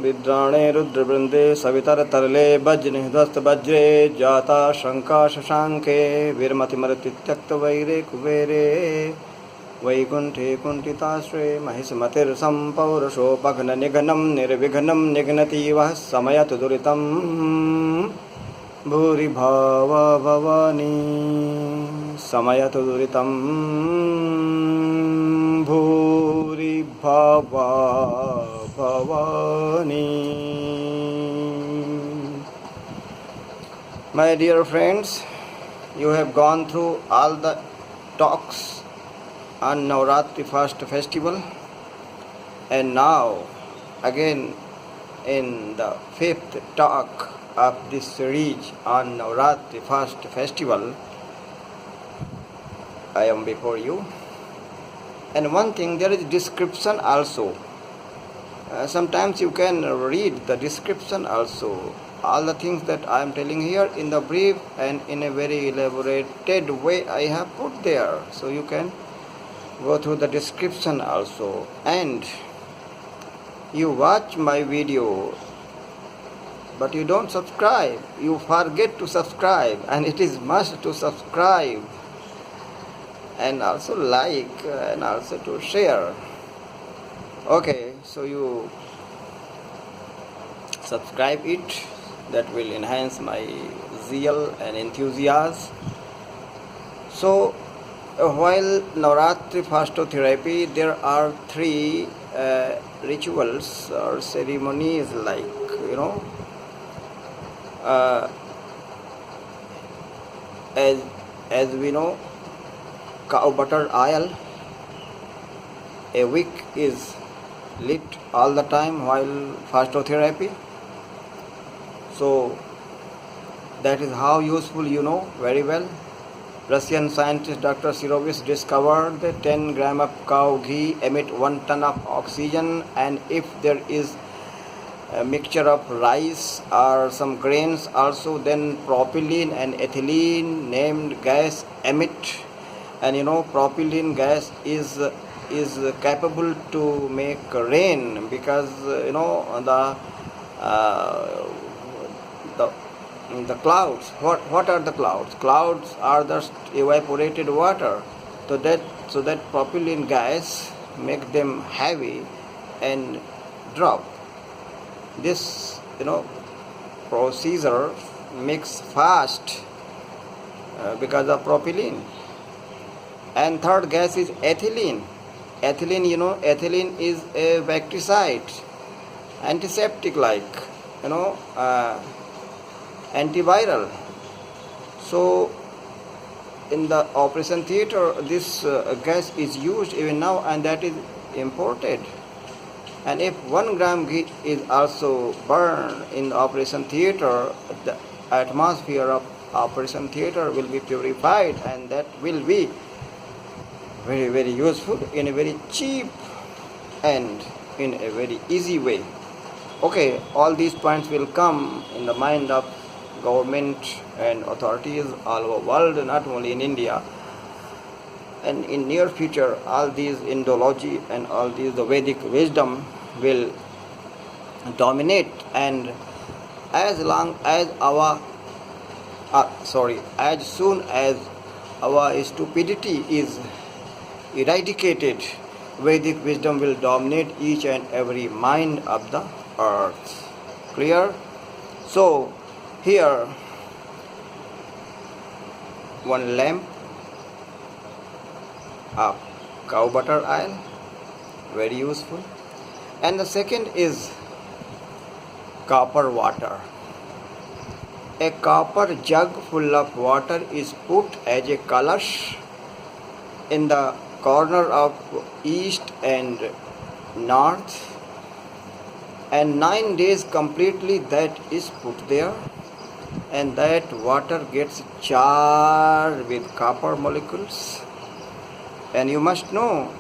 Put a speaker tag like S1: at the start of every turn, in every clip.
S1: रुद्राणे रुद्रवृन्दे सवितरतरले वज्रनिधस्तवज्रे जाता शङ्का शशाङ्के वीरमतिमरतित्यक्तवैरे कुबेरे वैकुण्ठे कुण्ठिताश्रये महिषमतिर्सम्पौरुषोपघ्ननिघ्नं निर्विघ्नं निघ्नति वः समयतु दुरितं भूरिभावा Bhavani समयतु दुरितं भूरिभावा Bhavani. My dear friends, you have gone through all the talks on Navratri fast festival, and now again in the fifth talk of this series on Navratri fast festival, I am before you. And one thing, there is description also. Sometimes you can read the description also. All the things that I am telling here in the brief and in a very elaborated way I have put there. So you can go through the description also. And you watch my video, but you don't subscribe. You forget to subscribe, and it is must to subscribe, and also like, and also to share. Okay, so you subscribe it. That will enhance my zeal and enthusiasm. So while Navratri fastotherapy, there are three rituals or ceremonies, like as we know, cow butter oil, a wick is lit all the time while fastotherapy. So that is how useful, very well. Russian scientist Dr. Sirovich discovered that 10 grams of cow ghee emit 1 ton of oxygen, and if there is a mixture of rice or some grains also, then propylene and ethylene named gas emit. And propylene gas is capable to make rain, because the clouds. What are the clouds? Clouds are just evaporated water. So that propylene gas make them heavy and drop. This procedure makes fast because of propylene. And third gas is ethylene. Ethylene is a bactericide, antiseptic, like antiviral. So in the operation theater, this gas is used even now, and that is imported. And if 1 gram ghee is also burned in the operation theater, the atmosphere of operation theater will be purified, and that will be very, very useful in a very cheap and in a very easy way. Okay, all these points will come in the mind of government and authorities all over the world, not only in India. And in near future, all these Indology and all these the Vedic wisdom will dominate, and as soon as our stupidity is eradicated, Vedic wisdom will dominate each and every mind of the earth. Clear? So here, one lamp of cow butter oil, very useful. And the second is copper water. A copper jug full of water is put as a kalash in the corner of east and north, and 9 days completely that is put there, and that water gets charged with copper molecules. And you must know,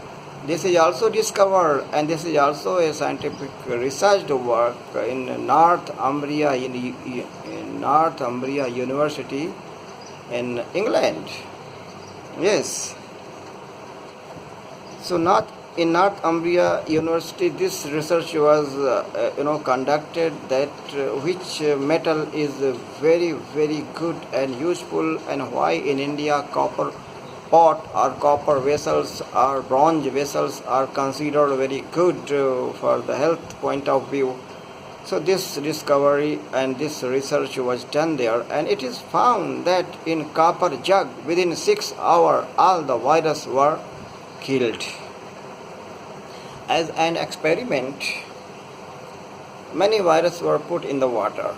S1: this is also discovered, and this is also a scientific research work in Northumbria University in England. Yes. So in Northumbria University, this research was conducted that which metal is very very good and useful, and why in India copper pot or copper vessels or bronze vessels are considered very good for the health point of view. So this discovery and this research was done there, and it is found that in copper jug within 6 hours all the virus were killed. As an experiment, many viruses were put in the water,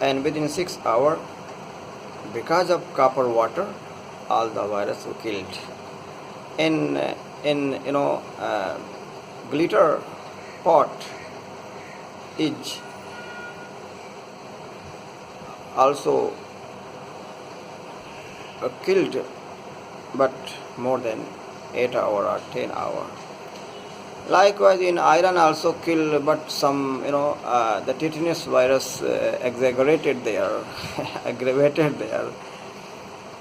S1: and within 6 hours, because of copper water, all the viruses were killed. In glitter pot is also killed, but more than 8 hours or 10 hours. Likewise, in iron also kill, but some the tetanus virus exaggerated there, aggravated there.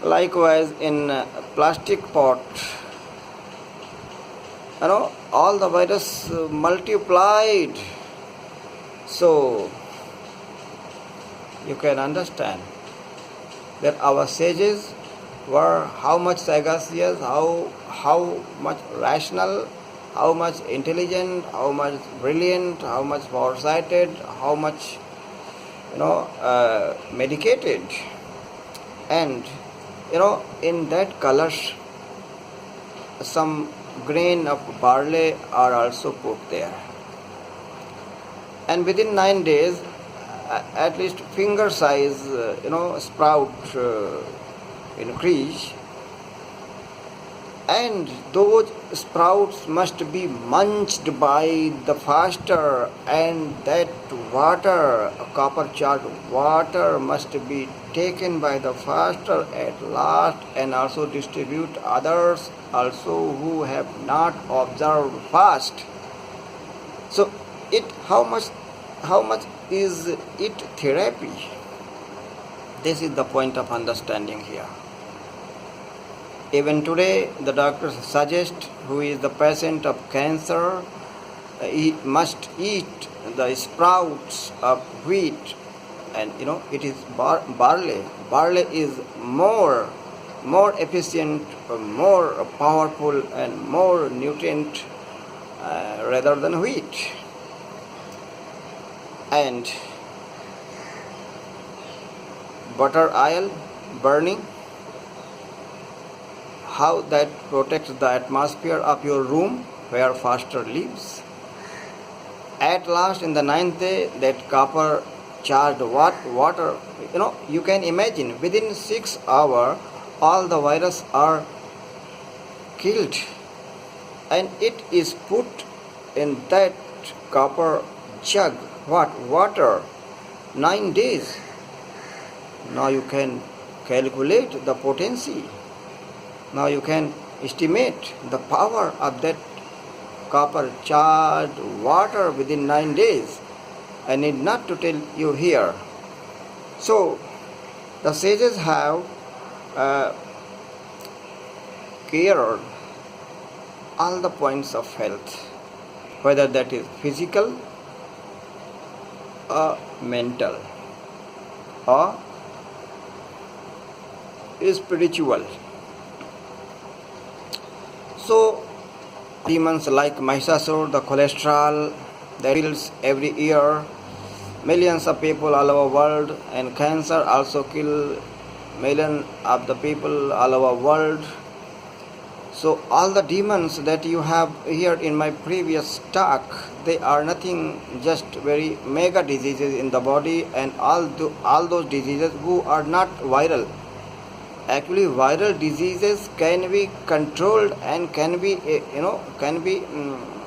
S1: Likewise, in plastic pot, all the virus multiplied. So you can understand that our sages were how much sagacious, how much rational, how much intelligent, how much brilliant, how much foresighted, how much medicated. And in that colors some grain of barley are also put there, and within 9 days at least finger size sprout increase, and those sprouts must be munched by the faster, and that water, copper charged water, must be taken by the faster at last, and also distribute others also who have not observed fast. So how much is it therapy? This is the point of understanding here. Even today, the doctors suggest who is the patient of cancer, he must eat the sprouts of wheat, and it is barley. Barley is more efficient, more powerful, and more nutrient rather than wheat. And butter oil burning, how that protects the atmosphere of your room where faster lives. At last, in the 9th day, that copper charged water, you can imagine within 6 hours all the virus are killed, and it is put in that copper jug. Water, 9 days. Now you can calculate the potency. Now you can estimate the power of that copper charged water within 9 days. I need not to tell you here. So the sages have cared all the points of health, whether that is physical or mental or spiritual. So demons like Mahishasur, the cholesterol that kills every year millions of people all over the world, and cancer also kill millions of the people all over the world. So all the demons that you have here in my previous talk, they are nothing, just very mega diseases in the body, and all those diseases who are not viral. Actually, viral diseases can be controlled and can be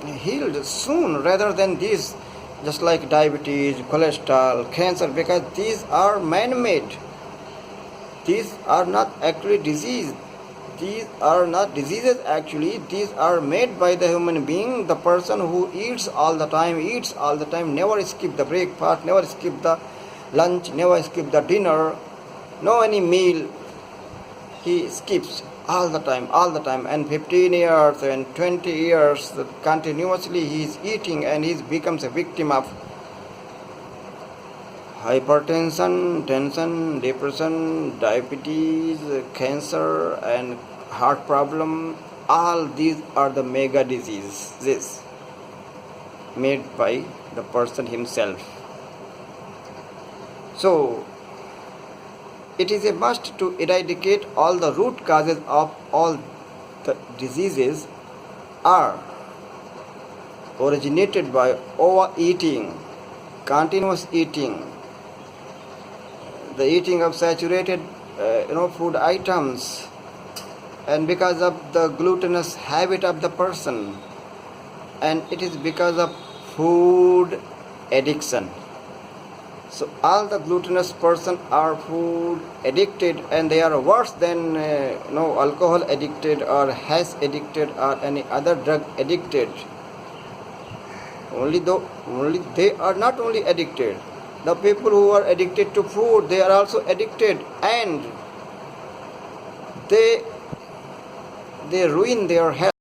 S1: healed soon, rather than these, just like diabetes, cholesterol, cancer, because these are man-made. These are not actually disease. These are not diseases actually. These are made by the human being, the person who eats all the time, never skip the breakfast, never skip the lunch, never skip the dinner, no any meal he skips. all the time, and 15 years and 20 years continuously he is eating, and he becomes a victim of hypertension, tension, depression, diabetes, cancer, and heart problem. All these are the mega diseases made by the person himself. So it is a must to eradicate all the root causes of all the diseases are originated by overeating, continuous eating, the eating of saturated food items, and because of the glutinous habit of the person, and it is because of food addiction. So all the glutinous person are food addicted, and they are worse than alcohol addicted or hash addicted or any other drug addicted. Only they are not only addicted. The people who are addicted to food, they are also addicted, and they ruin their health.